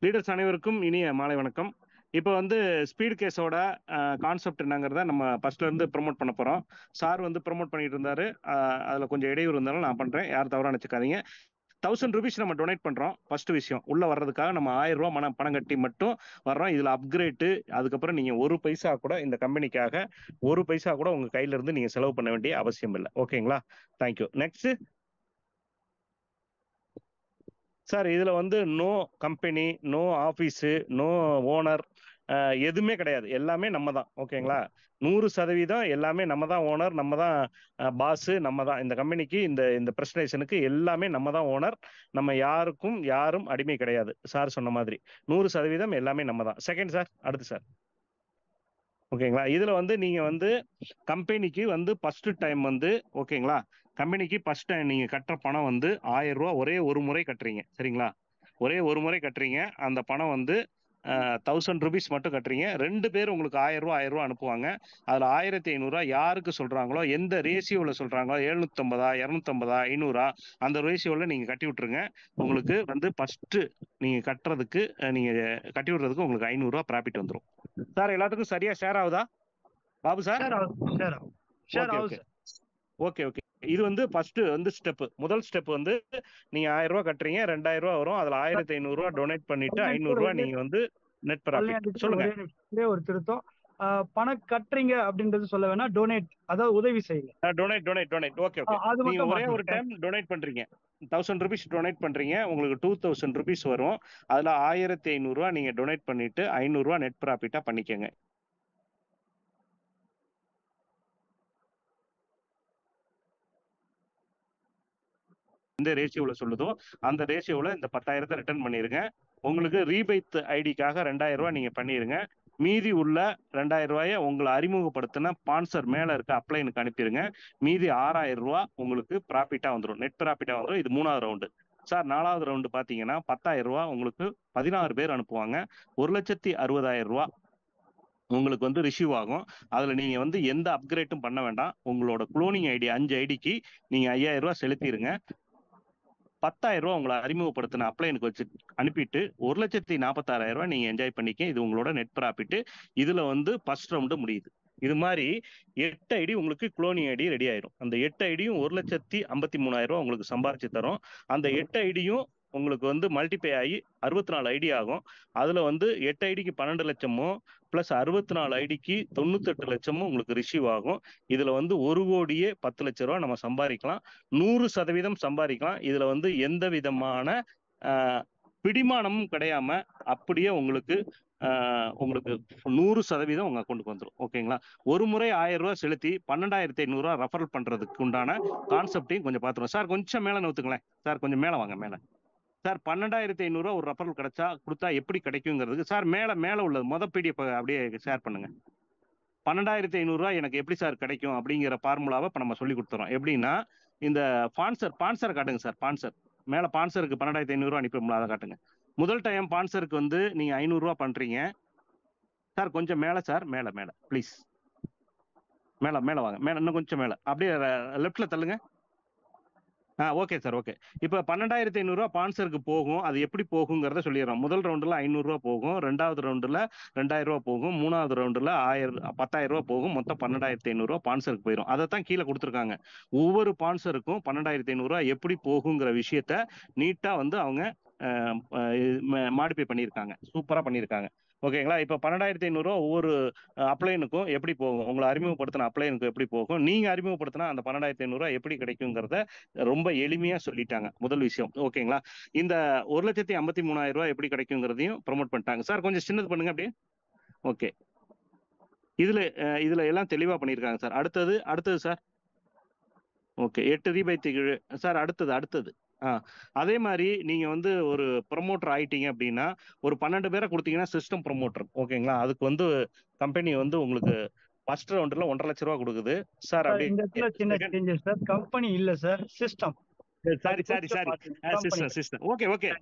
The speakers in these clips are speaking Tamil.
லீடர்ஸ் அனைவருக்கும் இனிய மாலை வணக்கம். இப்போ வந்து ஸ்பீட் கேஸோட கான்செப்ட் என்னங்கிறத நம்ம ஃபர்ஸ்ட்ல இருந்து ப்ரோமோட் பண்ண போறோம். சார் வந்து ப்ரோமோட் பண்ணிட்டு இருந்தாரு. அதுல கொஞ்சம் இடையூறு இருந்தாலும் நான் பண்றேன். யாரும் தவறா நினைச்சுக்காதீங்க. 1000 ரூபீஸ் நம்ம டொனேட் பண்றோம். ஃபர்ஸ்ட் விஷயம் உள்ள வர்றதுக்காக நம்ம 1000 ரூபாய் பணம் கட்டி மட்டும் வர்றோம். இதுல அப்கிரேட் அதுக்கப்புறம் நீங்க ஒரு பைசா கூட இந்த கம்பெனிக்காக ஒரு பைசா கூட உங்க கையில இருந்து நீங்க செலவு பண்ண வேண்டிய அவசியம் இல்லை. ஓகேங்களா? தேங்க்யூ. நெக்ஸ்ட் சார், இதுல வந்து no company, no office, no owner, எதுவுமே கிடையாது. எல்லாமே நம்ம தான். ஓகேங்களா? 100% எல்லாமே நம்ம தான் ஓனர், நம்ம தான் பாஸ், நம்ம தான் இந்த கம்பெனிக்கு, இந்த இந்த பிரசன்டேஷனுக்கு எல்லாமே நம்ம தான் ஓனர். நம்ம யாரும் அடிமை கிடையாது. சார் சொன்ன மாதிரி 100% எல்லாமே நம்ம தான். செகண்ட் சார், அடுத்து சார். ஓகேங்களா? இதுல வந்து நீங்க வந்து கம்பெனிக்கு வந்து ஃபர்ஸ்ட் டைம் வந்து ஓகேங்களா, கம்பெனிக்கு ஃபர்ஸ்ட் டைம் நீங்க கட்டுற பணம் வந்து 1000 ரூபாய் ஒரே ஒரு முறை கட்டுறீங்க. சரிங்களா? ஒரே ஒரு முறை கட்டுறீங்க. அந்த பணம் வந்து 1000 ரூபீஸ் மட்டும் கட்டுறீங்க. 2 பேர் உங்களுக்கு 1000 ரூபாய் அனுப்புவாங்க. அதுல 1500 யாருக்கு சொல்றாங்களோ, எந்த ரேஷியோல சொல்றாங்களோ, 750 250 500 அந்த ரேஷியோல நீங்க கட்டி விட்டுருங்க. உங்களுக்கு வந்து ஃபர்ஸ்ட் நீங்க கட்டுறதுக்கு நீங்க கட்டி விடுறதுக்கு உங்களுக்கு 500 ரூபாய் ப்ராஃபிட் வந்துடும். சார், எல்லாத்துக்கும் சரியா ஷேர் ஆகுதா Babu sir? Okay okay okay okay. இது வந்து ஃபர்ஸ்ட் வந்து முதல் ஸ்டெப் வந்து நீங்க 1000 ரூபாய் கட்டுறீங்க, 2000 ரூபாய் வரும். அதுல 1500 ரூபாய் டொனேட் பண்ணிட்டு 500 ரூபாய் நீங்க வந்து நெட் ப்ராஃபிட். சொல்லுங்க. ஒரு திருத்தம், பணம் கட்டுறீங்க அப்படின்றது சொல்ல வேணா, டொனேட், அதாவது உதவி செய்யுங்க. Donate donate donate. Okay okay. நீங்க ஒரே ஒரு டைம் டொனேட் பண்றீங்க. 1000 ரூபீஸ் டொனேட் பண்றீங்க, உங்களுக்கு 2000 ரூபீஸ் வரும். அதுல 1500 ரூபாய் நீங்க டொனேட் பண்ணிட்டு 500 ரூபாய் நெட் ப்ராஃபிட்டா பண்ணிக்கங்க. எந்த ரேஷியோல சொல்லுதோ அந்த ரேஷியோல இந்த 10,000 ரிட்டர்ன் பண்ணிருங்க. உங்களுக்கு ரீபைத் ஐடிக்காக 2000 ரூபாய் நீங்க பண்ணிருங்க. மீதி உள்ள 2000 ரூபாயை உங்களை அறிமுகப்படுத்தின ஸ்பான்சர் மேல இருக்க அப்ளைனுக்கு அனுப்பிடுங்க. மீதி 6000 ரூபாய் உங்களுக்கு ப்ராஃபிட்டா வந்துடும், நெட் ப்ராஃபிட்டா வந்துடும். இது 3வது ரவுண்டு. சார், 4வது ரவுண்டு பாத்தீங்கன்னா 10,000 ரூபாய் உங்களுக்கு 16 பேர் அனுப்புவாங்க. 1,60,000 ரூபாய் உங்களுக்கு வந்து ரிசீவ் ஆகும். அதுல நீங்க வந்து எந்த அப்கிரேட்டும் பண்ண வேண்டாம். உங்களோட குளோனிங் ஐடி 5 ஐடிக்கு நீங்க 5000 ரூபாய் செலுத்திடுங்க. 10,000 ரூபாய் உங்களை அறிமுகப்படுத்தின அப்ளைனுக்கு வச்சு அனுப்பிட்டு 1,46,000 ரூபாய் நீங்க என்ஜாய் பண்ணிக்க. இது உங்களோட நெட் ப்ராஃபிட். இதுல வந்து ஃபர்ஸ்ட் ரவுண்டு முடியுது. இது மாதிரி 8 ஐடி உங்களுக்கு குளோனிங் ஐடி ரெடி ஆயிடும். அந்த 8 ஐடியும் 1,53,000 ரூபாய் உங்களுக்கு சம்பாரிச்சு தரும். அந்த 8 ஐடியும் உங்களுக்கு வந்து மல்டிபை ஆகி 64 ஐடி ஆகும். அதுல வந்து 8 ஐடிக்கு 12 லட்சமும் பிளஸ் 64 ஐடிக்கு 98 லட்சமும் உங்களுக்கு ரிசீவ் ஆகும். இதுல வந்து 1,10,00,000 ரூபாய் நம்ம சம்பாதிக்கலாம். 100% சம்பாதிக்கலாம். இதுல வந்து எந்த விதமான பிடிமானமும் கிடையாம அப்படியே உங்களுக்கு 100% உங்க அக்கௌண்ட்டுக்கு வந்துடும். ஓகேங்களா? ஒரு முறை 1000 ரூபாய் செலுத்தி 12,500 ரூபாய் ரெஃபரல் பண்றதுக்கு உண்டான கான்செப்டையும் கொஞ்சம் பார்த்துருவோம். சார், கொஞ்சம் மேல நவுத்துங்களேன். சார், கொஞ்சம் மேல வாங்க. மேல சார், 12,500 ரூபாய் ஒரு ரெஃபரல் கொடுத்தா எப்படி கிடைக்குங்கிறதுக்கு சார் மேல உள்ளது பிடிஎஃப் அப்படியே ஷேர் பண்ணுங்க. 12,500 ரூபாய் எனக்கு எப்படி சார் கிடைக்கும் அப்படிங்கிற ஃபார்முலாவை இப்ப நம்ம சொல்லி கொடுத்துறோம். எப்படின்னா, இந்த பான்சர் காட்டுங்க சார். பான்சர் மேல பான்சருக்கு 12,500 ரூபாய் அனுப்பிடும்ல, அதை காட்டுங்க. முதல் டைம் பான்சருக்கு வந்து நீங்க 500 ரூபாய் பண்றீங்க. சார், கொஞ்சம் மேல சார், மேல ப்ளீஸ். மேல வாங்க. மேல இன்னும் கொஞ்சம் மேல அப்படியே லெஃப்ட்ல தள்ளுங்க. Okay sir, okay. இப்போ 12,500 ரூபாய் பான்சருக்கு போகும். அது எப்படி போகுங்கிறத சொல்லிடுறோம். முதல் ரவுண்டுல 500 ரூபாய் போகும், 2வது ரவுண்டுல 2000 ரூபாய் போகும், 3வது ரவுண்டுல 10,000 ரூபாய் போகும். மொத்தம் 12,500 ரூபாய் பான்சருக்கு போயிடும். அதை தான் கீழே கொடுத்துருக்காங்க. ஒவ்வொரு பான்சருக்கும் 12,500 ரூபாய் எப்படி போகுங்கிற விஷயத்த நீட்டா வந்து அவங்க மாடிஃபை பண்ணியிருக்காங்க. சூப்பரா பண்ணியிருக்காங்க. ஓகேங்களா? இப்போ 12,500 ரூபாய் ஒவ்வொரு அப்ளைனுக்கும் எப்படி போகும், உங்களை அறிமுகப்படுத்தின அப்ளைனுக்கும் எப்படி போகும், நீங்க அறிமுகப்படுத்தினா அந்த 12,500 ரூபாய் எப்படி கிடைக்குங்கிறத ரொம்ப எளிமையா சொல்லிட்டாங்க. முதல் விஷயம். ஓகேங்களா? இந்த 1,53,000 ரூபாய் எப்படி கிடைக்குங்கிறதையும் ப்ரொமோட் பண்ணிட்டாங்க. சார், கொஞ்சம் சின்னது பண்ணுங்க அப்படியே. ஓகே. இதுல எல்லாம் தெளிவா பண்ணியிருக்காங்க சார். அடுத்தது சார். ஓகே. 8 ரீபைத் சார். அடுத்தது அதே மாதிரி நீங்க வந்து ஒரு ப்ரொமோட்டர் ஆயிட்டீங்க அப்படின்னா, ஒரு 12 பேரை கொடுத்தீங்கன்னா சிஸ்டம் ப்ரொமோட்டர். ஓகேங்களா? அதுக்கு வந்து கம்பெனி வந்து உங்களுக்கு ஃபர்ஸ்ட் ரவுண்ட்ல 1,50,000 ரூபாய் கொடுக்குது சார். அப்படியே கம்பெனி இல்ல sir, system. Sorry system. Okay.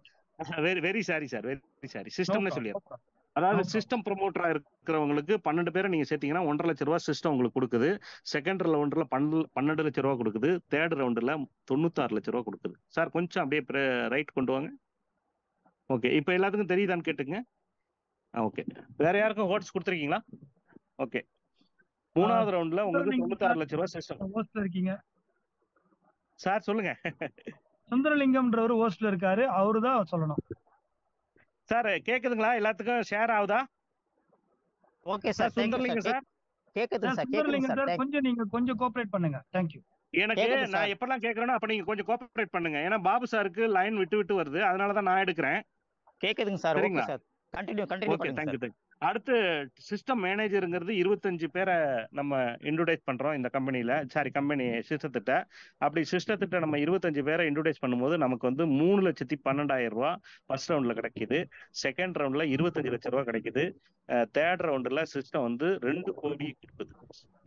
Very sorry sir, very sorry. சிஸ்டம்னு சொல்லிடுறேன். அதாவது சிஸ்டம் ப்ரொமோட்டரா இருக்கிறவங்களுக்கு 12 பேரை நீங்க சேர்த்தீங்கன்னா 1,50,000 ரூபாய் சிஸ்டம் உங்களுக்கு கொடுக்குது. செகண்ட் ரவுண்ட்ல 12 லட்சம் ரூபாய் கொடுக்குது. தேர்ட் ரவுண்ட்ல 96 லட்சம் ரூபாய் கொடுக்குது. சார், கொஞ்சம் அப்படியே ரைட் கொண்டு வாங்க. ஓகே, இப்போ எல்லாத்துக்கும் தெரியுதான்னு கேட்டுங்க. ஓகே, வேற யாருக்கும் ஹோட்ஸ் கொடுத்துருக்கீங்களா? ஓகே, மூணாவது ரவுண்ட்ல உங்களுக்கு சுந்தரலிங்கம் 96 லட்சம் ரூபாய் சிஸ்டம். ஹோஸ்ட்ல இருக்கீங்க. சார் சொல்லுங்க. சுந்தரலிங்கம்ன்றவர் ஹோஸ்ட்ல இருக்காரு, அவரு தான் சொல்லணும். சார் கேக்குதுங்களா? எல்லாத்துக்கும் ஷேர் ஆகுதா? Okay sir sir, thank you Sundaralingam sir. Sir, கேக்குதுங்க சார், கேக்குதுங்க சுந்தரலிங்கம் சார். சார் கொஞ்சம் நீங்க கொஞ்சம் கோஆபரேட் பண்ணுங்க. தேங்க்யூ. எனக்கு கேக்குது நான் சார். எப்பெல்லாம் கேட்கறேனோ அப்ப நீங்க கொஞ்சம் கோஆபரேட் பண்ணுங்க. ஏன்னா பாபு சாருக்கு லைன் விட்டு விட்டு வருது, அதனால தான் நான் எடுக்கிறேன். கேக்குதுங்க சார். ஓகே சரிங்களா? சார், கண்டினியூ ஓகே, பண்ணுங்க தேங்க்யூ சார். தேங்க்யூ. அடுத்து சிஸ்டம் மேனேஜருங்கிறது 25 பேரை நம்ம இன்ட்ரோடியூஸ் பண்றோம் இந்த கம்பெனில, சாரி கம்பெனி சிஸ்டத்திட்ட. அப்படி சிஸ்டத்திட்ட நம்ம 25 பேரை இன்ட்ரோடியூஸ் பண்ணும்போது நமக்கு வந்து 3,12,000 ரூபாய் ஃபர்ஸ்ட் ரவுண்ட்ல கிடைக்குது. செகண்ட் ரவுண்ட்ல 25 லட்சம் ரூபாய் கிடைக்குது. தேர்ட் ரவுண்ட்ல சிஸ்டம் வந்து 2 கோடி கொடுக்குது,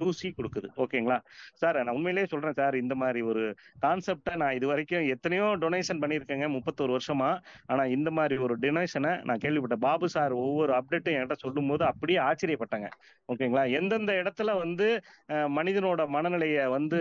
2C கொடுக்குது. ஓகேங்களா சார்? நான் உண்மையிலேயே சொல்றேன் சார், இந்த மாதிரி ஒரு கான்செப்டை நான் இது வரைக்கும் எத்தனையோ டொனேஷன் பண்ணியிருக்கேங்க 31 வருஷமா. ஆனா இந்த மாதிரி ஒரு டொனேஷனை நான் கேள்விப்பட்டேன். பாபு சார் ஒவ்வொரு அப்டேட்டும் என்கிட்ட சொல்லும் போது அப்படியே ஆச்சரியப்பட்டாங்க. ஓகேங்களா? எந்தெந்த இடத்துல வந்து மனிதனோட மனநிலையை வந்து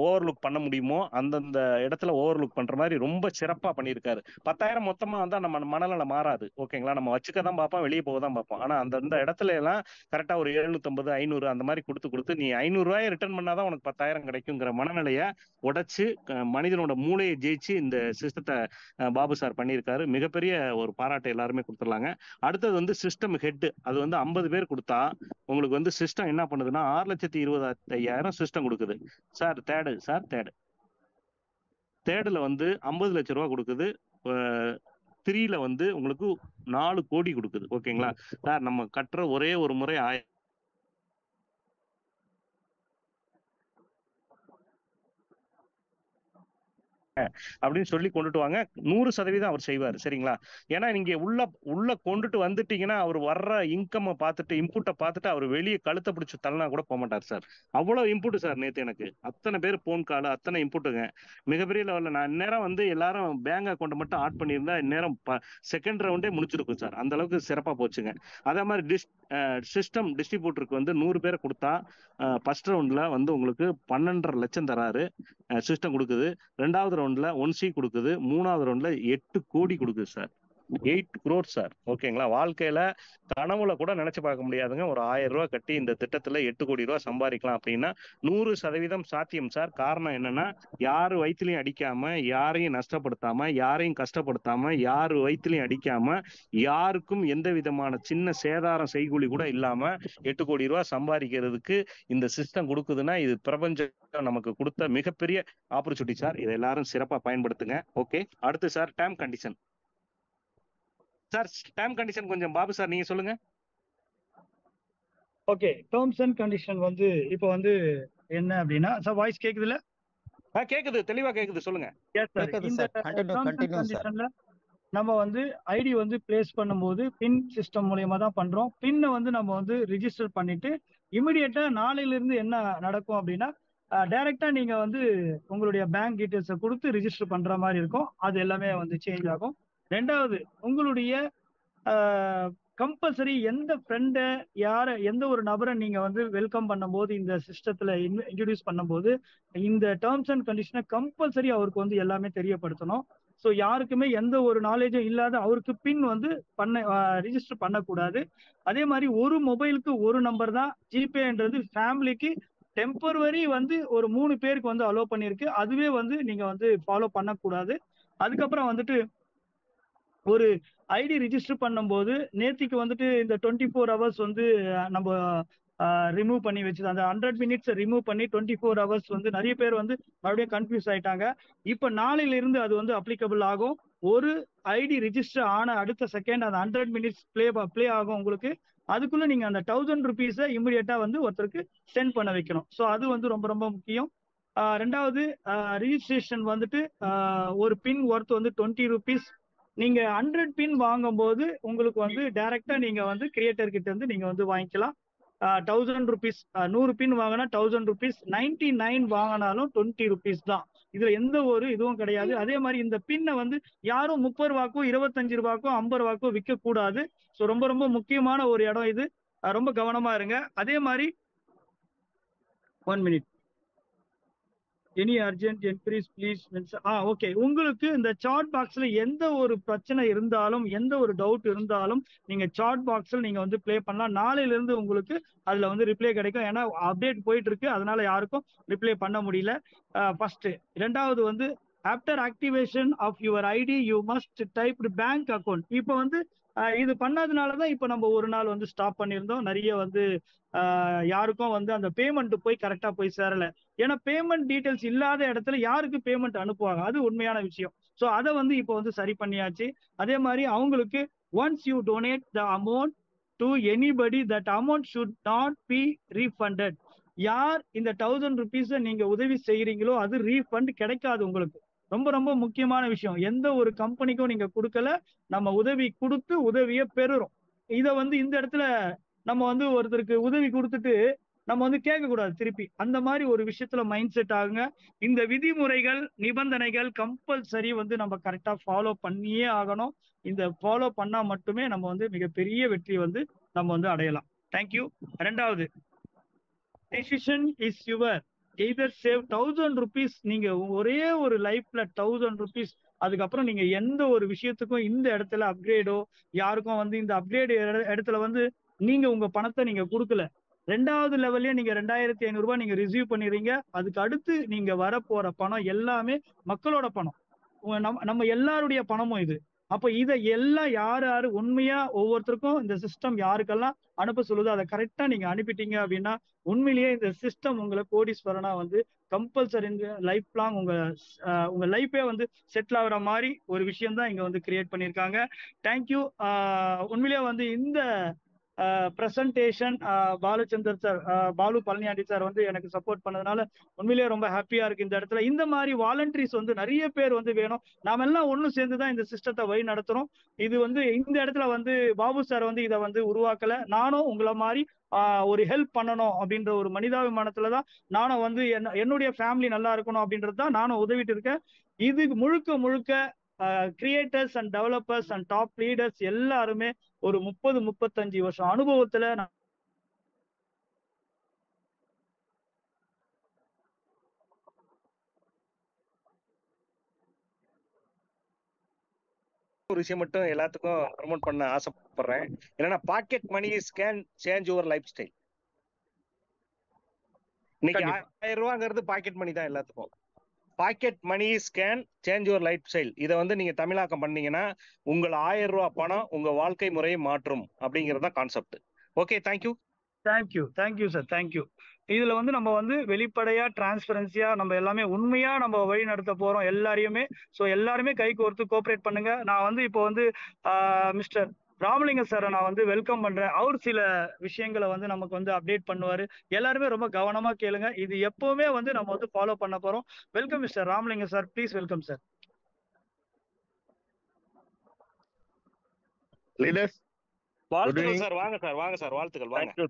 ஓவர்லுக் பண்ண முடியுமோ அந்தந்த இடத்துல ஓவர்லுக் பண்ற மாதிரி ரொம்ப சிறப்பா பண்ணியிருக்காரு. 10,000 மொத்தமா வந்தா நம்ம மனநல மாறாது. ஓகேங்களா? நம்ம வச்சுக்க தான் பார்ப்போம், வெளியே போக தான் பார்ப்போம். ஆனா அந்தந்த இடத்துல எல்லாம் கரெக்டா ஒரு 750, 500 அந்த மாதிரி கொடுத்து நீ 500 ரூபாயை ரிட்டர்ன் பண்ணாதான் உனக்கு 10,000 கிடைக்குங்கிற மனநிலையை உடைச்சு மனிதனோட மூளையை ஜெயிச்சு இந்த சிஸ்டத்தை பாபு சார் பண்ணியிருக்காரு. மிகப்பெரிய ஒரு பாராட்டு எல்லாருமே கொடுத்துடலாங்க. அடுத்தது வந்து சிஸ்டம் ஹெட், அது வந்து 50 பேர் கொடுத்தா உங்களுக்கு வந்து சிஸ்டம் என்ன பண்ணுதுன்னா 6,25,000 சிஸ்டம் கொடுக்குது. சார் தேர்டுல வந்து 50 லட்சம் ரூபாய் கொடுக்குது. 3ல வந்து உங்களுக்கு 4 கோடி கொடுக்குது. ஓகேங்களா சார்? நம்ம கட்டுற ஒரே ஒரு முறை அப்படின்னு சொல்லி கொண்டுட்டு வாங்க. 100% அவர் செய்வார். சரிங்களா? ஏன்னா நீங்க உள்ள கொண்டுட்டு வந்துட்டீங்கன்னா அவர் வர்ற இன்கம் பார்த்துட்டு, இன்புட்டை பார்த்துட்டு அவர் வெளியே கழுத்தை பிடிச்சு தள்ளனா கூட போக மாட்டார் சார். அவ்வளவு இன்புட் சார். நேத்து எனக்கு அத்தனை பேர் போன் கால், அத்தனை இன்புட்டுங்க, மிகப்பெரிய லெவலில். நான் இந்நேரம் வந்து எல்லாரும் பேங்க் அக்கௌண்ட் மட்டும் ஆட் பண்ணியிருந்தா இந்நேரம் செகண்ட் ரவுண்டே முடிச்சிருக்கும் சார். அந்த அளவுக்கு சிறப்பா போச்சுங்க. அதே மாதிரி சிஸ்டம் டிஸ்ட்ரிபியூட்டருக்கு வந்து 100 பேரை கொடுத்தா ஃபர்ஸ்ட் ரவுண்ட்ல வந்து உங்களுக்கு 12.5 லட்சம் தராரு, சிஸ்டம் கொடுக்குது. ரெண்டாவது ரவுண்ட்ல 1C கொடுக்குது. மூணாவது ரவுண்ட்ல 8 கோடி கொடுக்குது சார். 8 crore sir. ஓகேங்களா? வாழ்க்கையில கனவுல கூட நினைச்சு பார்க்க முடியாதுங்க. ஒரு 1000 ரூபாய் கட்டி இந்த திட்டத்துல 8 கோடி ரூபாய் சம்பாதிக்கலாம் அப்படின்னா 100% சாத்தியம் சார். காரணம் என்னன்னா, யாரு வயிற்றுலையும் அடிக்காம, யாரையும் நஷ்டப்படுத்தாம, யாரையும் கஷ்டப்படுத்தாம, யாரு வயிற்றுலையும் அடிக்காம, யாருக்கும் எந்த விதமான சின்ன சேதாரம் செய்கூலி கூட இல்லாம 8 கோடி ரூபாய் சம்பாதிக்கிறதுக்கு இந்த சிஸ்டம் கொடுக்குதுன்னா இது பிரபஞ்சம் நமக்கு கொடுத்த மிகப்பெரிய ஆப்பர்ச்சுனிட்டி சார். இதை எல்லாரும் சிறப்பா பயன்படுத்துங்க. ஓகே, அடுத்து sir term condition. Sir term condition கொஞ்சம் பாபு சார் நீங்க சொல்லுங்க. ஓகே, டேர்ம்ஸ் அண்ட் கண்டிஷன் வந்து இப்போ வந்து என்ன அப்படின்னா, சார் வாய்ஸ் கேக்குதுல? கேக்குது, தெளிவா கேக்குது, சொல்லுங்க. இந்த டேர்ம்ஸ் அண்ட் கண்டிஷன்ல நம்ம வந்து ஐடி வந்து பிளேஸ் பண்ணும்போது பின் சிஸ்டம் மூலியமா தான் பண்றோம். பின்னை வந்து நம்ம வந்து ரிஜிஸ்டர் பண்ணிட்டு இமிடியேட்டா நாளையில இருந்து என்ன நடக்கும் அப்படின்னா, டைரக்டா நீங்க வந்து உங்களுடைய பேங்க் டீடைல்ஸை கொடுத்து ரிஜிஸ்டர் பண்ற மாதிரி இருக்கும். அது எல்லாமே வந்து சேஞ்ச் ஆகும். ரெண்டாவது, உங்களுடைய கம்பல்சரி எந்த ஃப்ரெண்டை எந்த ஒரு நபரை நீங்க வந்து வெல்கம் பண்ணும்போது இந்த சிஸ்டத்துல இன்ட்ரடியூஸ் பண்ணும்போது இந்த டேர்ம்ஸ் அண்ட் கண்டிஷனை கம்பல்சரி அவருக்கு வந்து எல்லாமே தெரியப்படுத்தணும். ஸோ யாருக்குமே எந்த ஒரு நாலேஜும் இல்லாத அவருக்கு பின் வந்து ரிஜிஸ்டர் பண்ணக்கூடாது. அதே மாதிரி ஒரு மொபைலுக்கு ஒரு நம்பர் தான். ஜிபேன்றது ஃபேமிலிக்கு டெம்பரவரி வந்து ஒரு 3 பேருக்கு வந்து அலோவ் பண்ணியிருக்கு. அதுவே வந்து நீங்க வந்து ஃபாலோ பண்ணக்கூடாது. அதுக்கப்புறம் வந்துட்டு ஒரு ஐடி ரிஜிஸ்டர் பண்ணும்போது நேத்திக்கு வந்துட்டு இந்த 24 ஹவர்ஸ் வந்து நம்ம ரிமூவ் பண்ணி வச்சது, அந்த 100 மினிட்ஸ் ரிமூவ் பண்ணி 24 ஹவர்ஸ் வந்து நிறைய பேர் வந்து மறுபடியும் கன்ஃபியூஸ் ஆயிட்டாங்க. இப்போ நாளையில இருந்து அது வந்து அப்ளிகபிள் ஆகும். ஒரு ஐடி ரிஜிஸ்டர் ஆன அடுத்த செகண்ட் அந்த 100 மினிட்ஸ் ப்ளே ஆகும் உங்களுக்கு. அதுக்குள்ள நீங்க அந்த 1000 ருபீஸை இமிடியேட்டா வந்து ஒருத்தருக்கு சென்ட் பண்ண வைக்கணும். ஸோ அது வந்து ரொம்ப ரொம்ப முக்கியம். ரெண்டாவது, ரிஜிஸ்ட்ரேஷன் வந்துட்டு ஒரு பின் ஒர்த் வந்து 20 ருபீஸ். நீங்க 100 பின் வாங்கும்போது உங்களுக்கு வந்து டைரக்டா நீங்க வந்து கிரியேட்டர் கிட்ட இருந்து நீங்க வந்து வாங்கிக்கலாம். 1000 ருபீஸ், 100 பின் வாங்கினா 1000 ருபீஸ், 99 வாங்கினாலும் 20 ருபீஸ் தான். இதுல எந்த ஒரு இதுவும் கிடையாது. அதே மாதிரி இந்த பின்னை வந்து யாரும் 30 ரூபாய்க்கோ 25 ரூபாய்க்கோ 50 ரூபாய்க்கோ விற்க கூடாது. ஸோ ரொம்ப ரொம்ப முக்கியமான ஒரு இடம் இது. ரொம்ப கவனமா இருங்க. அதே மாதிரி 1 minute. Any urgent enquiries please okay. உங்களுக்கு இந்த சாட் பாக்ஸ்ல எந்த ஒரு பிரச்சனை இருந்தாலும், எந்த ஒரு டவுட் இருந்தாலும் நீங்க சாட் பாக்ஸ்ல நீங்க வந்து ப்ளே பண்ணலாம். நாளையில இருந்து உங்களுக்கு அதுல வந்து ரிப்ளை கிடைக்கும். ஏன்னா அப்டேட் போயிட்டு இருக்கு, அதனால யாருக்கும் ரிப்ளை பண்ண முடியல. ஃபர்ஸ்ட். இரண்டாவது வந்து after activation of your ID you must type bank account. இப்போ வந்து இது பண்ணாதனால தான் இப்போ நம்ம ஒரு நாள் வந்து ஸ்டாப் பண்ணியிருந்தோம். நிறைய வந்து யாருக்கும் வந்து அந்த பேமெண்ட் போய் கரெக்டா போய் சேரல. ஏன்னா பேமெண்ட் டீடைல்ஸ் இல்லாத இடத்துல யாருக்கு பேமெண்ட் அனுப்புவாங்க, அது உண்மையான விஷயம். ஸோ அதை வந்து இப்போ வந்து சரி பண்ணியாச்சு. அதே மாதிரி அவங்களுக்கு once you donate the amount to anybody that amount should not be refunded. யார் இந்த 1000 rupees நீங்க உதவி செய்யறீங்களோ அது ரீஃபண்ட் கிடைக்காது உங்களுக்கு. ரொம்ப ரொம்ப முக்கியமான விஷயம். எந்த ஒரு கம்பெனிக்கும் நீங்க கொடுக்கல, நம்ம உதவி கொடுத்து உதவியை பெறுறோம். இதை வந்து இந்த இடத்துல நம்ம வந்து ஒருத்தருக்கு உதவி கொடுத்துட்டு நம்ம வந்து கேட்க கூடாது திருப்பி. அந்த மாதிரி ஒரு விஷயத்துல மைண்ட் செட் ஆகுங்க. இந்த விதிமுறைகள் நிபந்தனைகள் கம்பல்சரி வந்து நம்ம கரெக்டா ஃபாலோ பண்ணியே ஆகணும். இந்த ஃபாலோ பண்ணா மட்டுமே நம்ம வந்து மிகப்பெரிய வெற்றி வந்து நம்ம வந்து அடையலாம். தேங்க்யூ. ரெண்டாவது, decision is your. Either save 1000 rupees. நீங்க ஒரே ஒரு லைஃப்ல 1000 rupees. அதுக்கப்புறம் நீங்க எந்த ஒரு விஷயத்துக்கும் இந்த இடத்துல அப்கிரேடோ யாருக்கும் வந்து இந்த அப்கிரேட் இடத்துல வந்து நீங்க உங்க பணத்தை நீங்க கொடுக்கல. ரெண்டாவது லெவல்லே நீங்க 2500 ரூபாய் நீங்க ரிசீவ் பண்ணிடுறீங்க. அதுக்கு அடுத்து நீங்க வர போற பணம் எல்லாமே மக்களோட பணம், நம்ம எல்லாருடைய பணமும் இது. அப்ப இதை எல்லாம் யார் யாரு உண்மையா ஒவ்வொருத்தருக்கும் இந்த சிஸ்டம் யாருக்கெல்லாம் அனுப்ப சொல்லுதோ அதை கரெக்டா நீங்க அனுப்பிட்டீங்க அப்படின்னா உண்மையிலேயே இந்த சிஸ்டம் உங்களை கோடீஸ்வரனா வந்து கம்பல்சரி லைஃப் லாங் உங்க லைஃபே வந்து செட்டில் ஆகுற மாதிரி ஒரு விஷயம் தான் இங்க வந்து கிரியேட் பண்ணியிருக்காங்க. தேங்க்யூ. உண்மையிலேயே வந்து இந்த presentation Baluchandar sir, Balu Palaniyandi sir வந்து எனக்கு சப்போர்ட் பண்ணதுனால உண்மையிலேயே ரொம்ப ஹாப்பியா இருக்கு. இந்த இடத்துல இந்த மாதிரி வாலண்டரிஸ் வந்து நிறைய பேர் வந்து வேணும். நாம எல்லாம் ஒன்றும் சேர்ந்து தான் இந்த சிஸ்டத்தை வழி நடத்துறோம். இது வந்து இந்த இடத்துல வந்து பாபு சார் வந்து இதை வந்து உருவாக்கல. நானும் உங்களை மாதிரி ஒரு ஹெல்ப் பண்ணணும் அப்படின்ற ஒரு மனிதாபிமானத்துல தான் நானும் வந்து என்னுடைய ஃபேமிலி நல்லா இருக்கணும் அப்படின்றது தான் நானும் உதவிட்டு இருக்கேன். இது முழுக்க முழுக்க creators and developers and top leaders எல்லாருமே ஒரு 30-35 வருஷம் அனுபவத்துல ஒரு விஷயம் மட்டும் எல்லாத்துக்கும் ப்ரமோட் பண்ண ஆசைப்படுறேன். என்னன்னா pocket money can change your lifestyle. இன்னைக்கு 1000 ரூபாங்கிறது பாக்கெட் மணி தான் எல்லாத்துக்கும். Pocket money can change your lifestyle. இதை வந்து நீங்க தமிழாக்கம் பண்ணீங்கன்னா உங்கள் 1000 ரூபாய் பணம் உங்க வாழ்க்கை முறையை மாற்றும் அப்படிங்கிறது தான் concept. Okay, thank you. Thank you sir. Thank you. இதுல வந்து நம்ம வந்து வெளிப்படையா டிரான்ஸ்பரன்சியா நம்ம எல்லாமே உண்மையா நம்ம வழி நடத்த போறோம் எல்லாரையுமே. ஸோ எல்லாருமே கை கோர்த்து கோஆப்ரேட் பண்ணுங்க. நான் வந்து இப்போ வந்து மிஸ்டர் ராமலிங்க சாரை நான் வந்து வெல்கம் பண்றேன். அவர் சில விஷயங்களை வந்து நமக்கு வந்து அப்டேட் பண்ணுவாரு. எல்லாருமே ரொம்ப கவனமா கேளுங்க. இது எப்பவுமே வந்து நம்ம வந்து ஃபாலோ பண்ண போறோம். Welcome mister Ramalinga sir, please welcome sir. Leaders, வாழ்த்துக்கள் சார். வாங்க சார், வாங்க சார், வாழ்த்துக்கள். வாங்க.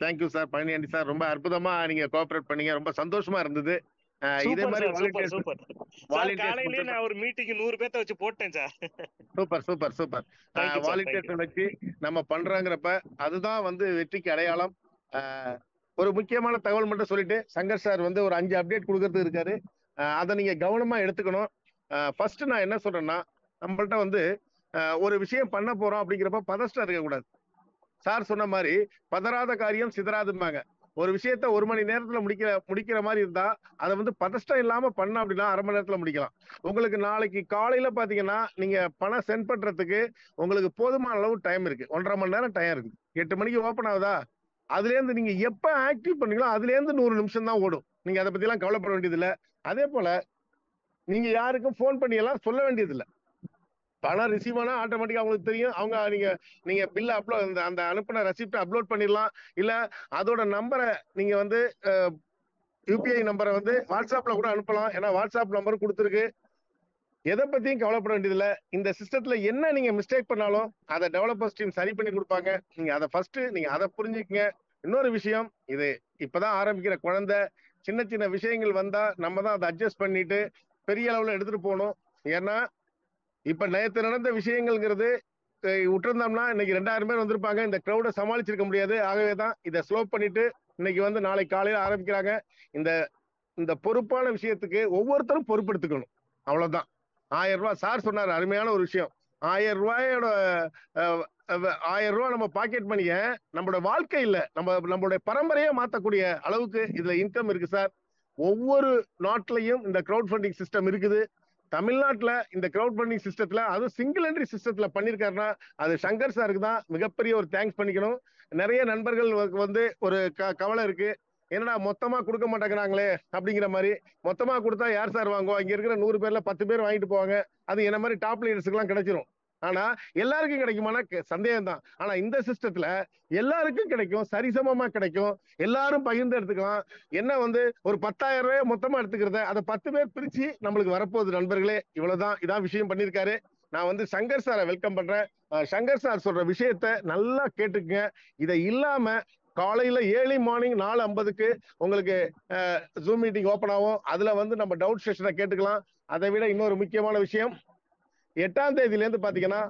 Thank you sir. பழனியாண்டி சார், ரொம்ப அற்புதமா நீங்க கோஆபரேட் பண்ணீங்க. ரொம்ப சந்தோஷமா இருந்தது. இதே மாதிரி காலையிலேயே நான் ஒரு மீட்டிங் 100 பேர்த்த வச்சு போட்டேன் சார். சூப்பர். வாலண்டியர்ஸ் வச்சு நம்ம பண்றாங்கிறப்ப அதுதான் வந்து வெற்றிக்கு அடையாளம். ஒரு முக்கியமான தகவல் மட்டும் சொல்லிட்டு சங்கர் சார் வந்து ஒரு 5 அப்டேட் கொடுக்கறது இருக்காரு. அதை நீங்க கவனமா எடுத்துக்கணும். ஃபர்ஸ்ட் நான் என்ன சொல்றேன்னா, நம்மள்ட்ட வந்து ஒரு விஷயம் பண்ண போறோம் அப்படிங்கிறப்ப பதஷ்டம் இருக்கக்கூடாது. சார் சொன்ன மாதிரி பதறாத காரியம் சிதறாதும்பாங்க. ஒரு விஷயத்த 1 மணி நேரத்துல முடிக்கிற மாதிரி இருந்தா அதை வந்து பதஷ்டம் இல்லாம பண்ண அப்படின்னா 1/2 மணி நேரத்துல முடிக்கலாம். உங்களுக்கு நாளைக்கு காலையில பாத்தீங்கன்னா நீங்க பணம் சென்ட் பண்றதுக்கு உங்களுக்கு போதுமான அளவு டைம் இருக்கு. 1.5 மணி நேரம் டைம் இருக்கு. 8 மணிக்கு ஓப்பன் ஆகுதா, அதுல இருந்து நீங்க எப்ப ஆக்டிவ் பண்ணீங்களோ அதுல இருந்து 100 நிமிஷம் தான் ஓடும். நீங்க அதை பத்தி எல்லாம் கவலைப்பட வேண்டியது இல்லை. அதே போல நீங்க யாருக்கும் போன் பண்ணி எல்லாம் சொல்ல வேண்டியது இல்லை. பணம் ரிசீவ் ஆனா ஆட்டோமேட்டிக்கா அவங்களுக்கு தெரியும். அவங்க நீங்க பில்ல அப்லோட் அந்த அனுப்பின ரெசிப்ட் அப்லோட் பண்ணிடலாம். இல்ல அதோட நம்பரை நீங்க வந்து யூபிஐ நம்பரை வந்து வாட்ஸ்அப்ல கூட அனுப்பலாம். ஏன்னா வாட்ஸ்அப் நம்பர் கொடுத்துருக்கு. எதை பத்தியும் கவலைப்பட வேண்டியதில்லை. இந்த சிஸ்டத்துல என்ன நீங்க மிஸ்டேக் பண்ணாலும் அதை டெவலப்பர்ஸ் டீம் சரி பண்ணி கொடுப்பாங்க. நீங்க அதை ஃபர்ஸ்ட் நீங்க அதை புரிஞ்சுக்கங்க. இன்னொரு விஷயம், இது இப்பதான் ஆரம்பிக்கிற குழந்தை. சின்ன சின்ன விஷயங்கள் வந்தா நம்ம தான் அதை அட்ஜஸ்ட் பண்ணிட்டு பெரிய அளவுல எடுத்துட்டு போகணும். ஏன்னா இப்ப நேற்று நடந்த விஷயங்கள்ங்கிறது விட்டுருந்தோம்னா இன்னைக்கு 2000 பேர் வந்திருப்பாங்க. இந்த கிரௌட சமாளிச்சிருக்க முடியாது. ஆகவே தான் இதை ஸ்லோ பண்ணிட்டு இன்னைக்கு வந்து நாளைக்கு காலையில ஆரம்பிக்கிறாங்க. இந்த இந்த பொறுப்பான விஷயத்துக்கு ஒவ்வொருத்தரும் பொறுப்பெடுத்துக்கணும். அவ்வளவுதான். 1000 ரூபாய் சார் சொன்னாரு, அருமையான ஒரு விஷயம். 1000 ரூபாயோட 1000 ரூபாய் நம்ம பாக்கெட் பண்ணிய நம்மளோட வாழ்க்கை இல்ல, நம்மளுடைய பரம்பரையே மாத்தக்கூடிய அளவுக்கு இதுல இன்கம் இருக்கு சார். ஒவ்வொரு நாட்டிலையும் இந்த கிரவுட் ஃபண்டிங் சிஸ்டம் இருக்குது. தமிழ்நாட்டுல இந்த கிரவுட் ஃபண்டிங் சிஸ்டத்துல, அதுவும் சிங்கிள் என்ட்ரி சிஸ்டத்துல பண்ணிருக்காருன்னா அது சங்கர் சாருக்கு தான் மிகப்பெரிய ஒரு தேங்க்ஸ் பண்ணிக்கணும். நிறைய நண்பர்கள் வந்து ஒரு கவலை இருக்கு, என்னடா மொத்தமா கொடுக்க மாட்டேங்கிறாங்களே அப்படிங்கிற மாதிரி. மொத்தமா கொடுத்தா யார் சார் வாங்குவா? இங்க இருக்கிற 100 பேர்ல 10 பேர் வாங்கிட்டு போவாங்க, அது என்ன மாதிரி டாப் லீடர்ஸ்க்கு எல்லாம் கிடைச்சிரும். ஆனா எல்லாருக்கும் கிடைக்குமானா சந்தேகம் தான். ஆனா இந்த சிஸ்டத்துல எல்லாருக்கும் கிடைக்கும், சரிசமமா கிடைக்கும், எல்லாரும் பகிர்ந்து எடுத்துக்கலாம். என்ன வந்து ஒரு 10,000 ரூபாய் மொத்தமா எடுத்துக்கிறத அதை 10 பேர் பிரிச்சு நம்மளுக்கு வரப்போகுது நண்பர்களே. இவ்வளவுதான், இதான் விஷயம் பண்ணிருக்காரு. நான் வந்து சங்கர் சாரை வெல்கம் பண்றேன். சங்கர் சார் சொல்ற விஷயத்த நல்லா கேட்டுக்குங்க. இதை இல்லாம காலையில ஏர்லி மார்னிங் 4:50க்கு உங்களுக்கு ஜூம் மீட்டிங் ஓபன் ஆகும். அதுல வந்து நம்ம டவுட் செஷனை கேட்டுக்கலாம். அதை விட இன்னொரு முக்கியமான விஷயம், 8ஆம் தேதியில இருந்து பாத்தீங்கன்னா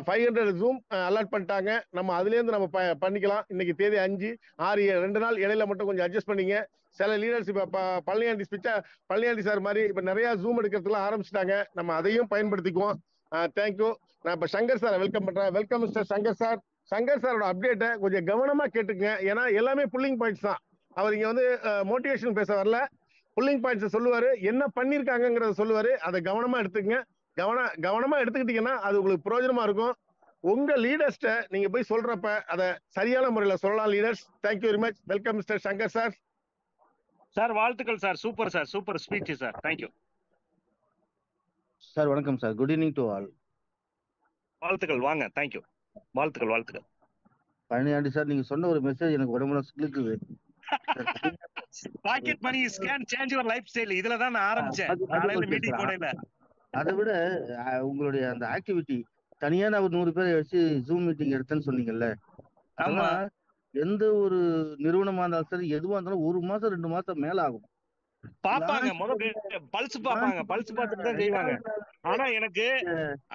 500 ஜூம் அலர்ட் பண்ணிட்டாங்க. நம்ம அதுல இருந்து நம்ம பண்ணிக்கலாம். இன்னைக்கு தேதி 5, 6, 2 நாள் இடையில மட்டும் கொஞ்சம் அட்ஜஸ்ட் பண்ணிங்க. சில லீடர்ஸ் இப்ப பழனியாண்டி சார் மாதிரி இப்ப நிறைய ஜூம் எடுக்கிறதுலாம் ஆரம்பிச்சிட்டாங்க. நம்ம அதையும் பயன்படுத்திக்குவோம். தேங்க்யூ. நான் இப்ப சங்கர் சாரை வெல்கம் பண்றேன். Welcome mister Shankar sir. Shankar சாரோட அப்டேட்டை கொஞ்சம் கவனமா கேட்டுக்குங்க. ஏன்னா எல்லாமே புல்லிங் பாயிண்ட்ஸ் தான். அவர் இங்க வந்து மோட்டிவேஷன் பேச வரல, புல்லிங் பாயிண்ட்ஸ் சொல்லுவாரு, என்ன பண்ணிருக்காங்கிறத சொல்லுவாரு. அதை கவனமா எடுத்துக்கங்க. கவனமா எடுத்துக்கிட்டீங்கன்னா அது உங்களுக்கு பிரயோஜனமா இருக்கும். உங்க லீடர்ஸ்ட நீங்க போய் சொல்றப்ப அதை சரியான முறையில சொல்லலாம். Leaders, thank you very much. Welcome mister Shankar sir. Sir வாழ்த்துக்கள் sir. Super sir, super speech sir. Thank you sir. வணக்கம் sir. Good evening to all. வாழ்த்துக்கள். வாங்க. தேங்க்யூ. வாழ்த்துக்கள். பழனியாண்டி சார், நீங்க சொன்ன ஒரு மெசேஜ் எனக்கு உடம்புல சிலுக்குது. Pocket money scan change your lifestyle. இதுல தான் நான் ஆரம்பிச்சேன் காலையில மீட்டிங் போடையில. அதை விட உங்களுடைய அந்த ஆக்டிவிட்டி, தனியா நான் ஒரு 100 பேரை வச்சு ஜூம் மீட்டிங் எடுத்தேன்னு சொன்னீங்கல்ல, அதெல்லாம் எந்த ஒரு நிறுவனமா இருந்தாலும் சரி, எதுவா இருந்தாலும் 1 மாசம் 2 மாசம் மேல ஆகும். பாப்பாங்க, முதல்ல பல்ஸ் பாப்பாங்க, பல்ஸ் பார்த்துட்டு தான் செய்வாங்க.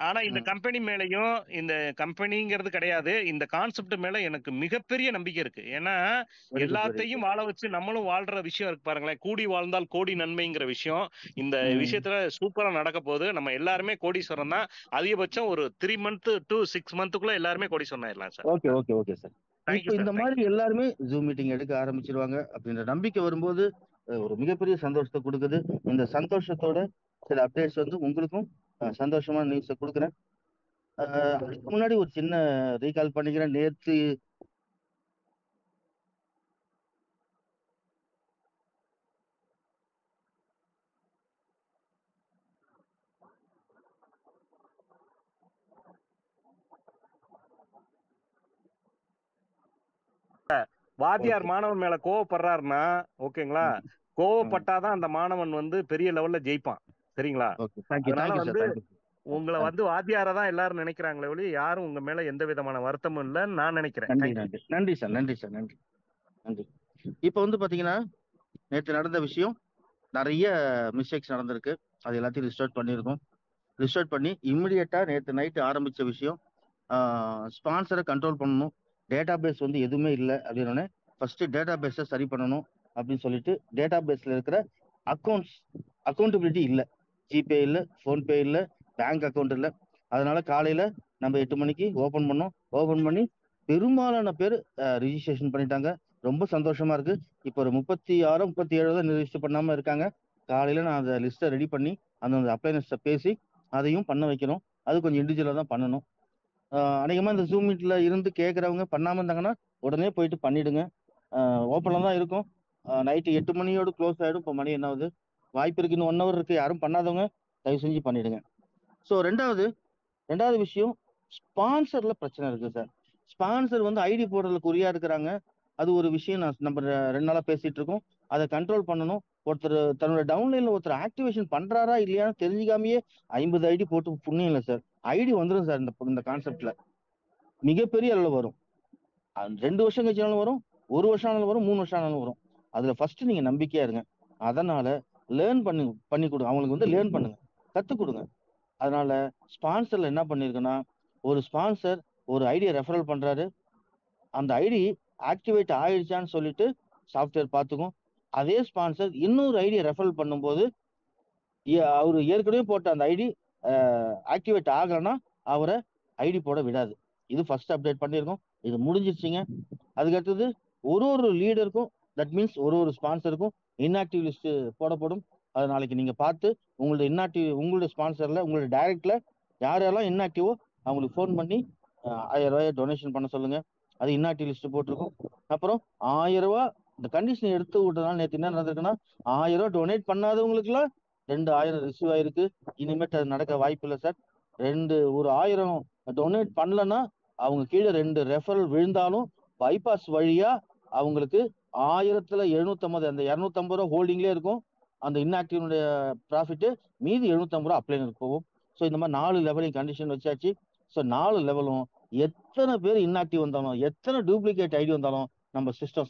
ஆனா இந்த கம்பெனி மேலயும், இந்த கம்பெனிங்கிறது கிடையாது, இந்த கான்செப்ட் மேல எனக்கு மிகப்பெரிய நம்பிக்கை இருக்கு. ஏன்னா எல்லாத்தையும் வாழ வச்சு நம்மளும் வாழ்ற விஷயம் இருக்கு பாருங்களேன். கூடி வாழ்ந்தால் கோடி நன்மைங்கிற விஷயம் இந்த விஷயத்துல சூப்பரா நடக்க போகுது. நம்ம எல்லாருமே கோடீஸ்வரம் தான். அதிகபட்சம் ஒரு 3 month to 6 monthக்குள்ள எல்லாருமே கோடீஸ்வரம் ஆயிடலாம் சார். Okay sir. இப்போ இந்த மாதிரி எல்லாருமே ஜூம் மீட்டிங் எடுக்க ஆரம்பிச்சிருவாங்க அப்படின்ற நம்பிக்கை வரும்போது ஒரு மிகப்பெரிய சந்தோஷத்தை கொடுக்குது. இந்த சந்தோஷத்தோட சில அப்டேட்ஸ் வந்து உங்களுக்கும் சந்தோஷமான நியூஸை கொடுக்குறேன். அதுக்கு முன்னாடி ஒரு சின்ன ரீகால் பண்ணிக்கிறேன். நேற்று வாத்தியார் மாணவன் மேல கோவப்படுறாருன்னா ஓகேங்களா, கோவப்பட்டாதான் அந்த மாணவன் வந்து பெரிய லெவல்ல ஜெயிப்பான். சரிங்களா? அதனால வந்து உங்களை வந்து வாத்தியாரதான் எல்லாரும் நினைக்கிறாங்களே ஒழிய யாரும் உங்க மேல எந்த விதமான வருத்தமும் இல்லைன்னு நான் நினைக்கிறேன். நன்றி சார். நன்றி. இப்ப வந்து பாத்தீங்கன்னா, நேற்று நடந்த விஷயம் நிறைய மிஸ்டேக்ஸ் நடந்திருக்கு. அது எல்லாத்தையும் ரிஸ்டார்ட் பண்ணியிருக்கோம். ரிஸ்டார்ட் பண்ணி இம்மிடியட்டா நேற்று நைட்டு ஆரம்பிச்ச விஷயம், ஸ்பான்சரை கண்ட்ரோல் பண்ணணும். டேட்டா பேஸ் வந்து எதுவுமே இல்லை அப்படின்னு ஃபர்ஸ்ட் டேட்டா பேஸை சரி பண்ணணும் அப்படின்னு சொல்லிட்டு, டேட்டா பேஸ்ல இருக்கிற அக்கௌண்டபிலிட்டி இல்லை. ஜிபே இல்லை, ஃபோன்பே இல்லை, பேங்க் அக்கௌண்ட் இல்லை. அதனால காலையில நம்ம 8 மணிக்கு ஓபன் பண்ணோம். ஓபன் பண்ணி பெரும்பாலான பேர் ரிஜிஸ்ட்ரேஷன் பண்ணிட்டாங்க. ரொம்ப சந்தோஷமா இருக்கு. இப்போ ஒரு 36 37 தான் ரிஜிஸ்டர் பண்ணாம இருக்காங்க. காலையில நான் அந்த லிஸ்ட்டை ரெடி பண்ணி அந்த அப்ளைனர்ஸை பேசி அதையும் பண்ண வைக்கணும். அது கொஞ்சம் இண்டிவிஜுவலா தான் பண்ணணும். அநேகமா இந்த ஜூம் மீட்ல இருந்து கேட்கறவங்க பண்ணாம இருந்தாங்கன்னா உடனே போயிட்டு பண்ணிடுங்க. ஓப்பன்ல தான் இருக்கும். நைட்டு 8 மணியோடு க்ளோஸ் ஆயிடும். இப்போ மணி என்ன ஆகுது? வாய்ப்பு இருக்கு, இன்னும் 1 hour இருக்கு. யாரும் பண்ணாதவங்க தயவு செஞ்சு பண்ணிடுங்க. ஸோ ரெண்டாவது விஷயம், ஸ்பான்சர்ல பிரச்சனை இருக்கு சார். ஸ்பான்சர் வந்து ஐடி போடுறதுல குறியா இருக்கிறாங்க. அது ஒரு விஷயம் நம்ம 2 நாளா பேசிட்டு இருக்கோம். அதை கண்ட்ரோல் பண்ணணும். ஒருத்தர் தன்னோட டவுன்லைன்ல ஒருத்தர் ஆக்டிவேஷன் பண்றாரா இல்லையான்னு தெரிஞ்சுக்காமையே 50 ஐடி போட்டு புண்ணியம் இல்லை சார். ஐடி வந்துடும் சார். இந்த கான்செப்ட்ல மிகப்பெரிய அளவில் வரும். 2 வருஷம் கழிச்சாலும் வரும், 1 வருஷம் ஆனாலும் வரும், 3 வருஷம் ஆனாலும் வரும். அதுல ஃபர்ஸ்ட் நீங்க நம்பிக்கையா இருங்க. அதனால லேர்ன் பண்ணி கொடுங்க. அவங்களுக்கு வந்து லேர்ன் பண்ணுங்க, கத்துக் கொடுங்க. அதனால ஸ்பான்சர்ல என்ன பண்ணிருக்குன்னா, ஒரு ஸ்பான்சர் ஒரு ஐடியை ரெஃபரல் பண்றாரு. அந்த ஐடி ஆக்டிவேட் ஆயிடுச்சான்னு சொல்லிட்டு சாஃப்ட்வேர் பார்த்துக்கும். அதே ஸ்பான்சர் இன்னொரு ஐடியை ரெஃபர் பண்ணும்போது அவரு ஏற்கனவே போட்ட அந்த ஐடி ஆக்டிவேட் ஆகலைன்னா அவரை ஐடி போட விடாது. இது ஃபர்ஸ்ட் அப்டேட் பண்ணியிருக்கோம். இது முடிஞ்சிருச்சுங்க. அதுக்கடுத்தது ஒரு லீடருக்கும் தட் மீன்ஸ் ஒரு ஸ்பான்சருக்கும் இன்ஆக்டிவ் லிஸ்ட் போடப்படும். அதை நாளைக்கு நீங்க பார்த்து உங்களுடைய ஸ்பான்சர்ல உங்களுடைய டைரக்ட்ல யாரெல்லாம் இன்ஆக்டிவோ அவங்களுக்கு ஃபோன் பண்ணி 1000 ரூபாய் டொனேஷன் பண்ண சொல்லுங்க. அது இன்ஆக்டிவ் லிஸ்ட் போட்டிருக்கோம். அப்புறம் 1000 ரூபாய் இந்த கண்டிஷன் எடுத்து விட்டதுனால நேற்று என்ன நடந்திருக்குன்னா 1000 ரூபாய் டொனேட் பண்ணாதவங்களுக்குலாம் 2000 ரிசீவ் ஆயிருக்கு. இனிமேட்டு அது நடக்க வாய்ப்பு இல்லை சார். ஒரு 1000 டொனேட் பண்ணலன்னா அவங்க கீழே 2 ரெஃபரல் விழுந்தாலும் பைபாஸ் வழியா அவங்களுக்கு 1750 அந்த 250 ரூபா ஹோல்டிங்லேயே இருக்கும். அந்த இன்ஆக்டிவ் ப்ராஃபிட் மீதி 750 ரூபா அப்ளைனருக்கு போகும். ஸோ இந்த மாதிரி 4 லெவலையும் கண்டிஷன் வச்சாச்சு. ஸோ 4 லெவலும் எத்தனை பேர் இன்ஆக்டிவ் வந்தாலும் எத்தனை டூப்ளிகேட் ஐடி வந்தாலும் நம்ம சிஸ்டம்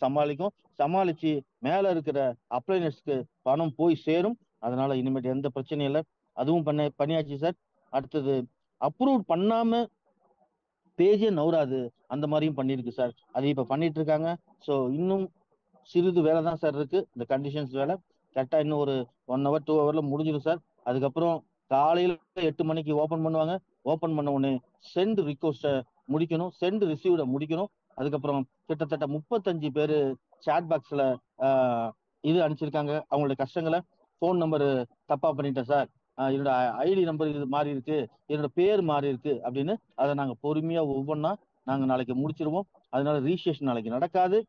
சமாளிச்சு மேல இருக்கிற அப்ளைனர்ஸ்க்கு பணம் போய் சேரும். அதனால இனிமேட்டு எந்த பிரச்சனையும் இல்லை. அதுவும் பண்ணியாச்சு சார். அடுத்தது அப்ரூவ் பண்ணாம பேஜே நவராது அந்த மாதிரியும் பண்ணிருக்கு சார். அது இப்ப பண்ணிட்டு இருக்காங்க. ஸோ இன்னும் சிறிது வேலை தான் சார் இருக்கு. இந்த கண்டிஷன்ஸ் வேலை கரெக்டா இன்னும் ஒரு 1 hour 2 hourல முடிஞ்சிடும் சார். அதுக்கப்புறம் காலையில 8 மணிக்கு ஓபன் பண்ணுவாங்க. ஓபன் பண்ண உடனே சென்ட் ரிக்வஸ்ட முடிக்கணும், சென்ட் ரிசீவ்ட முடிக்கணும். அதுக்கப்புறம் கிட்டத்தட்ட 35 பேர் சாட் பாக்ஸ்ல இது அனுப்பிச்சிருக்காங்க அவங்களோட கஷ்டங்களை. ஃபோன் நம்பர் தப்பா பண்ணிட்டேன் சார், என்னோட ஐடி நம்பர் இது மாறி இருக்கு, என்னோட பேர் மாறி இருக்கு அப்படின்னு அதை நாங்க பொறுமையா ஒவ்வொன்றா நாங்க நாளைக்கு முடிச்சிருவோம். அதனால ரிஜிஸ்ட்ரேஷன் நாளைக்கு நடக்காது.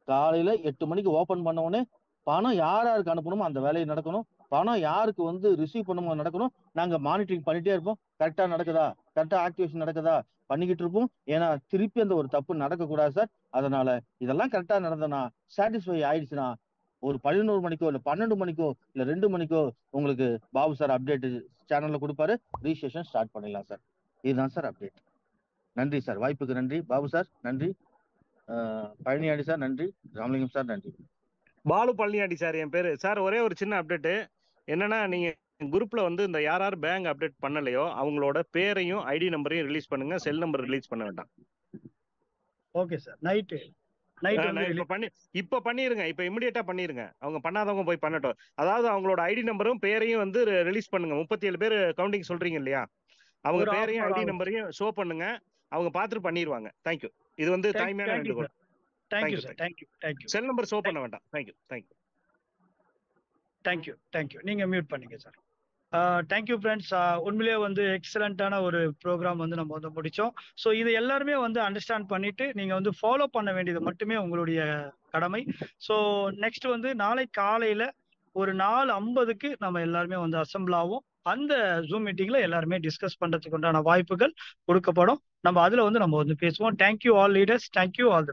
காலையில 8 மணிக்கு ஓபன் பண்ண உடனே பணம் யாருக்கு அனுப்பணுமோ அந்த வேலையை நடக்கணும். பணம் யாருக்கு ரிசீவ் பண்ணணுமோ நடக்கணும். நாங்க மானிட்டரிங் பண்ணிட்டே இருப்போம். கரெக்டா நடக்குதா, கரெக்டா ஆக்டிவேஷன் நடக்குதா பண்ணிக்கிட்டு இருப்போம். ஏன்னா திருப்பி அந்த ஒரு தப்பு நடக்கக்கூடாது சார். அதனால இதெல்லாம் கரெக்டா நடந்தனா சாட்டிஸ்ஃபை ஆயிடுச்சுன்னா ஒரு 11 மணிக்கோ இல்ல 12 மணிக்கோ இல்ல 2 மணிக்கோ உங்களுக்கு பாபு சார் அப்டேட் சேனல்ல கொடுப்பாரு. ரிஜிஸ்ட்ரேஷன் ஸ்டார்ட் பண்ணிடலாம் சார். இதுதான் சார் அப்டேட். நன்றி சார், வாய்ப்புக்கு நன்றி. பாபு சார் நன்றி, பழனியாண்டி சார் நன்றி, ராமலிங்கம் சார் நன்றி. பாலு பழனியாண்டி சார் என் பேரு சார். ஒரே ஒரு சின்ன அப்டேட் என்னன்னா, நீங்க குரூப்ல இந்த யார் பேங்க் அப்டேட் பண்ணலையோ அவங்களோட பேரையும் ஐடி நம்பரையும் ரிலீஸ் பண்ணுங்க. செல் நம்பர் ரிலீஸ் பண்ண வேண்டாம். Okay sir. நைட் இப்ப பண்ணிருங்க. இப்ப இமிடியேட்டா பண்ணிருங்க. அவங்க பண்ணாதவங்க போய் பண்ணட்டும். அதாவது அவங்களோட ஐடி நம்பரும் பேரையும் ரிலீஸ் பண்ணுங்க. 37 பேர் கவுண்டிங் சொல்றீங்க இல்லையா, அவங்க பேரையும் ஐடி நம்பரையும் ஷோ பண்ணுங்க. அவங்க பார்த்துட்டு பண்ணிடுவாங்க. தேங்க்யூ. இது தாய்மையான வேண்டுகோள். Thank you sir. Thank you. Cell number show பண்ண வேண்டாம். தேங்க்யூ. நீங்க மியூட் பண்ணீங்க சார். Thank you friends. உண்மையிலேயே எக்ஸலண்டான ஒரு ப்ரோக்ராம் நம்ம முடிச்சோம். ஸோ இதை எல்லாருமே அண்டர்ஸ்டாண்ட் பண்ணிட்டு நீங்க ஃபாலோ பண்ண வேண்டியது மட்டுமே உங்களுடைய கடமை. ஸோ நெக்ஸ்ட் நாளை காலையில ஒரு 4:50க்கு நம்ம எல்லாருமே அசம்பிள் ஆகும். அந்த ஜூம் மீட்டிங்ல எல்லாருமே டிஸ்கஸ் பண்றதுக்கு உண்டான வாய்ப்புகள் கொடுக்கப்படும். நம்ம அதுல நம்ம பேசுவோம். Thank you all leaders. Thank you all.